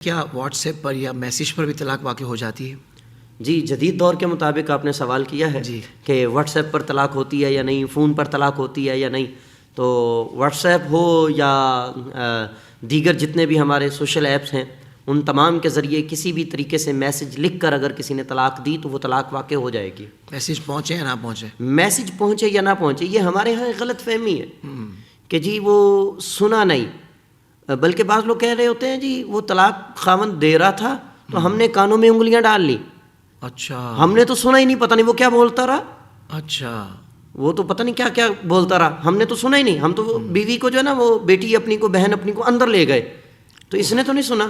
کیا what's app پر یا message پر بھی طلاق واقع ہو جاتی ہے؟ جی، جدید دور کے مطابق آپ نے سوال کیا ہے جی کہ واٹس ایپ پر طلاق ہوتی ہے یا نہیں، فون پر طلاق ہوتی ہے یا نہیں. تو واٹس ایپ ہو یا دیگر جتنے بھی ہمارے سوشل ایپس ہیں، ان تمام کے ذریعے کسی بھی طریقے سے میسج لکھ کر اگر کسی نے طلاق دی تو وہ طلاق واقع ہو جائے گی. میسیج پہنچے یا نہ پہنچے، میسج پہنچے یا نہ پہنچے، یہ ہمارے ہاں غلط فہمی ہے کہ جی وہ سنا نہیں، بلکہ بعض لوگ کہہ رہے ہوتے ہیں جی وہ طلاق خاوند دے رہا تھا تو ہم نے کانوں میں انگلیاں ڈال لی، اچھا ہم نے تو سنا ہی نہیں، پتہ نہیں وہ کیا بولتا رہا، اچھا وہ تو پتہ نہیں کیا کیا بولتا رہا، ہم نے تو سنا ہی نہیں. ہم تو بیوی کو جو ہے نا، وہ بیٹی اپنی کو، بہن اپنی کو اندر لے گئے، تو اس نے تو نہیں سنا.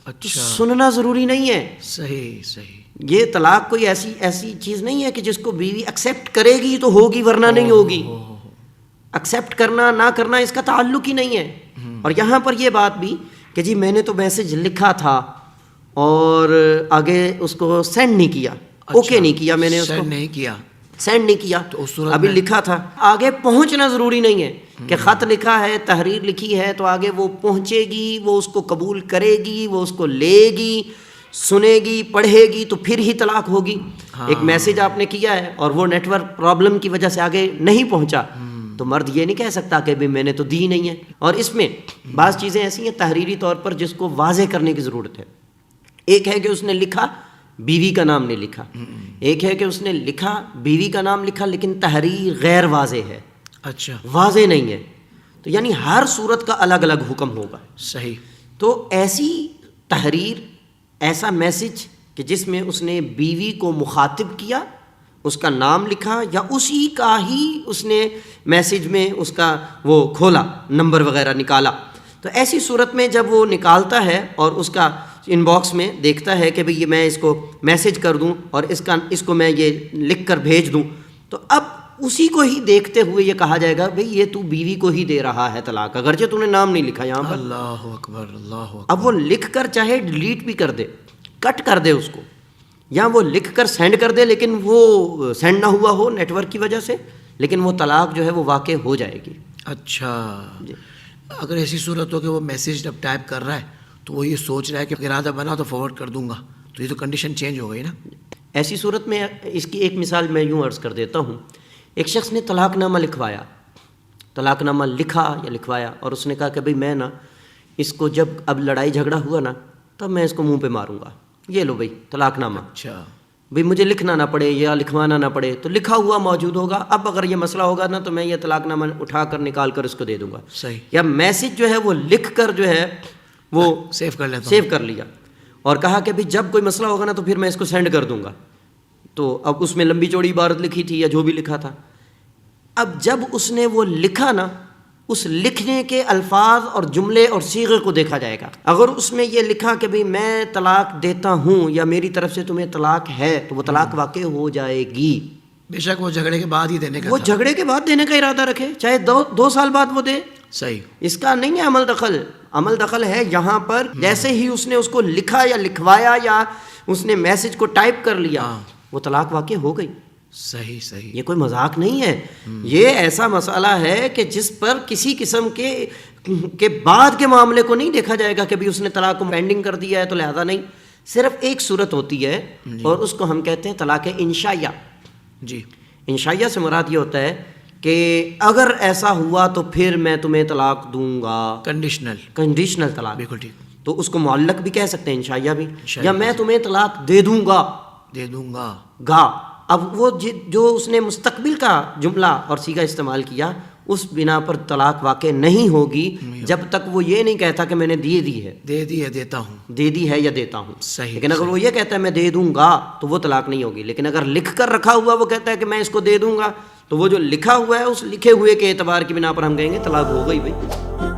تو اچھا سننا ضروری نہیں ہے. صحیح صحیح. یہ طلاق کوئی ایسی چیز نہیں ہے کہ جس کو بیوی ایکسیپٹ کرے گی تو ہوگی ورنہ نہیں ہوگی. ایکسیپٹ کرنا نہ کرنا اس کا تعلق ہی نہیں ہے. اور یہاں پر یہ بات بھی کہ جی میں نے تو میسج لکھا تھا اور آگے اس کو سینڈ نہیں کیا، اوکے نہیں کیا، میں نے اس کو سینڈ نہیں کیا، سینڈ نہیں کیا، تو اس صورت ابھی میں لکھا تھا. آگے پہنچنا ضروری نہیں ہے کہ خط لکھا ہے، تحریر لکھی ہے تو آگے وہ پہنچے گی، وہ اس کو قبول کرے گی، وہ اس کو لے گی، سنے گی، پڑھے گی تو پھر ہی طلاق ہوگی. ایک میسج آپ نے کیا ہے اور وہ نیٹ ورک پرابلم کی وجہ سے آگے نہیں پہنچا تو مرد یہ نہیں کہہ سکتا کہ بھی میں نے تو دی نہیں ہے. اور اس میں بعض چیزیں ایسی ہیں تحریری طور پر جس کو واضح کرنے کی ضرورت ہے. ایک ہے کہ اس نے لکھا، بیوی کا نام نہیں لکھا. ایک ہے کہ اس نے لکھا، بیوی کا نام لکھا لیکن تحریر غیر واضح ہے، اچھا واضح نہیں ہے. تو یعنی ہر صورت کا الگ الگ حکم ہوگا. صحیح. تو ایسی تحریر، ایسا میسج کہ جس میں اس نے بیوی کو مخاطب کیا، اس کا نام لکھا، یا اسی کا ہی اس نے میسج میں اس کا وہ کھولا، نمبر وغیرہ نکالا، تو ایسی صورت میں جب وہ نکالتا ہے اور اس کا ان باکس میں دیکھتا ہے کہ بھئی میں اس کو میسج کر دوں اور اس کو میں یہ لکھ کر بھیج دوں، تو اب اسی کو ہی دیکھتے ہوئے یہ کہا جائے گا بھئی یہ تو بیوی کو ہی دے رہا ہے طلاق، اگرچہ تو نے نام نہیں لکھا یہاں پر. اللہ اکبر اللہ اکبر. اب وہ لکھ کر چاہے ڈیلیٹ بھی کر دے، کٹ کر دے اس کو، یا وہ لکھ کر سینڈ کر دے لیکن وہ سینڈ نہ ہوا ہو نیٹ ورک کی وجہ سے، لیکن وہ طلاق جو ہے وہ واقع ہو جائے گی. اچھا جی. اگر ایسی صورت ہو کہ وہ میسیج جب ٹائپ کر رہا ہے تو وہ یہ سوچ رہا ہے کہ ارادہ بنا تو فارورڈ کر دوں گا، تو یہ تو کنڈیشن چینج ہو گئی نا. ایسی صورت میں اس کی ایک مثال میں یوں عرض کر دیتا ہوں. ایک شخص نے طلاق نامہ لکھوایا، طلاق نامہ لکھا یا لکھوایا، اور اس نے کہا کہ بھئی میں نا اس کو جب اب لڑائی جھگڑا ہوا نا تب میں اس کو منہ پہ ماروں گا، یہ لو بھئی طلاق نامہ. اچھا بھئی مجھے لکھنا نہ پڑے یا لکھوانا نہ پڑے، تو لکھا ہوا موجود ہوگا. اب اگر یہ مسئلہ ہوگا نا تو میں یہ طلاق نامہ اٹھا کر نکال کر اس کو دے دوں گا. صحیح. یا میسج جو ہے وہ لکھ کر جو ہے وہ سیو کر لیتا ہوں. سیو کر لیا اور کہا کہ بھی جب کوئی مسئلہ ہوگا نا تو پھر میں اس کو سینڈ کر دوں گا. تو اب اس میں لمبی چوڑی عبارت لکھی تھی یا جو بھی لکھا تھا. اب جب اس نے وہ لکھا نا، اس لکھنے کے الفاظ اور جملے اور صیغے کو دیکھا جائے گا. اگر اس میں یہ لکھا کہ بھئی میں طلاق دیتا ہوں یا میری طرف سے تمہیں طلاق ہے تو وہ طلاق واقع ہو جائے گی. بے شک وہ جھگڑے کے بعد ہی دینے کا وہ تھا. جھگڑے کے بعد دینے کا ارادہ رکھے، چاہے 2 سال بعد وہ دے، صحیح. اس کا نہیں ہے عمل دخل. عمل دخل ہے یہاں پر جیسے ہی اس نے اس کو لکھا یا لکھوایا یا اس نے میسج کو ٹائپ کر لیا، وہ طلاق واقع ہو گئی. صحیح صحیح. یہ کوئی مذاق نہیں ہے. یہ ایسا مسئلہ ہے کہ جس پر کسی قسم کے بعد کے معاملے کو نہیں دیکھا جائے گا کہ بھی اس نے طلاق کو پینڈنگ کر دیا ہے تو لہذا نہیں. صرف ایک صورت ہوتی ہے اور اس کو ہم کہتے ہیں طلاق انشائیہ. جی. انشائیہ سے مراد یہ ہوتا ہے کہ اگر ایسا ہوا تو پھر میں تمہیں طلاق دوں گا. کنڈیشنل طلاق. بالکل ٹھیک. تو اس کو معلق بھی کہہ سکتے ہیں انشائیہ بھی. انشائیہ یا میں تمہیں طلاق دے دوں گا. گا. اب وہ جو اس نے مستقبل کا جملہ اور صیغہ استعمال کیا، اس بنا پر طلاق واقع نہیں ہوگی جب تک وہ یہ نہیں کہتا کہ میں نے دے دی ہے یا دیتا ہوں. صحیح. لیکن اگر وہ یہ کہتا ہے میں دے دوں گا تو وہ طلاق نہیں ہوگی. لیکن اگر لکھ کر رکھا ہوا وہ کہتا ہے کہ میں اس کو دے دوں گا، تو وہ جو لکھا ہوا ہے اس لکھے ہوئے کے اعتبار کی بنا پر ہم کہیں گے طلاق ہو گئی بھائی.